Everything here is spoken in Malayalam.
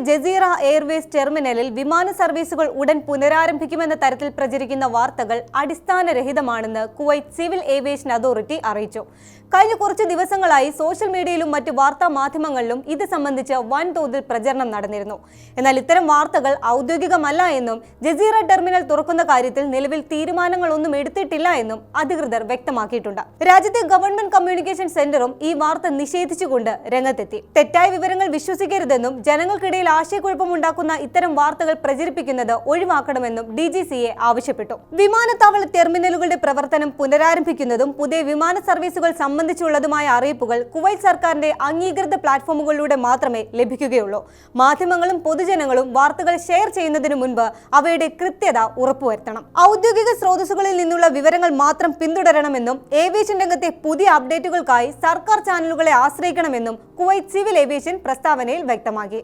ജസീറ എയർവേസ് ടെർമിനലിൽ വിമാന സർവീസുകൾ ഉടൻ പുനരാരംഭിക്കുമെന്ന തരത്തിൽ പ്രചരിക്കുന്ന വാർത്തകൾ അടിസ്ഥാനരഹിതമാണെന്ന് കുവൈറ്റ് സിവിൽ ഏവിയേഷൻ അതോറിറ്റി അറിയിച്ചു. കഴിഞ്ഞ കുറച്ച് ദിവസങ്ങളായി സോഷ്യൽ മീഡിയയിലും മറ്റ് വാർത്താ മാധ്യമങ്ങളിലും ഇത് സംബന്ധിച്ച് വൻതോതിൽ പ്രചരണം നടന്നിരുന്നു. എന്നാൽ ഇത്തരം വാർത്തകൾ ഔദ്യോഗികമല്ല എന്നും ജസീറ ടെർമിനൽ തുറക്കുന്ന കാര്യത്തിൽ നിലവിൽ തീരുമാനങ്ങളൊന്നും എടുത്തിട്ടില്ല എന്നും അധികൃതർ വ്യക്തമാക്കിയിട്ടുണ്ട്. രാജ്യത്തെ ഗവൺമെന്റ് കമ്മ്യൂണിക്കേഷൻ സെന്ററും ഈ വാർത്ത നിഷേധിച്ചുകൊണ്ട് രംഗത്തെത്തി. തെറ്റായ വിവരങ്ങൾ വിശ്വസിക്കരുതെന്നും ജനങ്ങൾക്കിടയിൽ ആശയക്കുഴപ്പമുണ്ടാക്കുന്ന ഇത്തരം വാർത്തകൾ പ്രചരിപ്പിക്കുന്നത് ഒഴിവാക്കണമെന്നും DGCA ആവശ്യപ്പെട്ടു. വിമാനത്താവള ടെർമിനലുകളുടെ പ്രവർത്തനം പുനരാരംഭിക്കുന്നതും പുതിയ വിമാന സർവീസുകൾ സംബന്ധിച്ചുള്ളതുമായ അറിയിപ്പുകൾ കുവൈറ്റ് സർക്കാരിന്റെ അംഗീകൃത പ്ലാറ്റ്ഫോമുകളിലൂടെ മാത്രമേ ലഭിക്കുകയുള്ളൂ. മാധ്യമങ്ങളും പൊതുജനങ്ങളും വാർത്തകൾ ഷെയർ ചെയ്യുന്നതിന് മുൻപ് അവയുടെ കൃത്യത ഉറപ്പുവരുത്തണം. ഔദ്യോഗിക സ്രോതസ്സുകളിൽ നിന്നുള്ള വിവരങ്ങൾ മാത്രം പിന്തുടരണമെന്നും ഏവിയേഷൻ രംഗത്തെ പുതിയ അപ്ഡേറ്റുകൾക്കായി സർക്കാർ ചാനലുകളെ ആശ്രയിക്കണമെന്നും കുവൈറ്റ് സിവിൽ ഏവിയേഷൻ പ്രസ്താവനയിൽ വ്യക്തമാക്കി.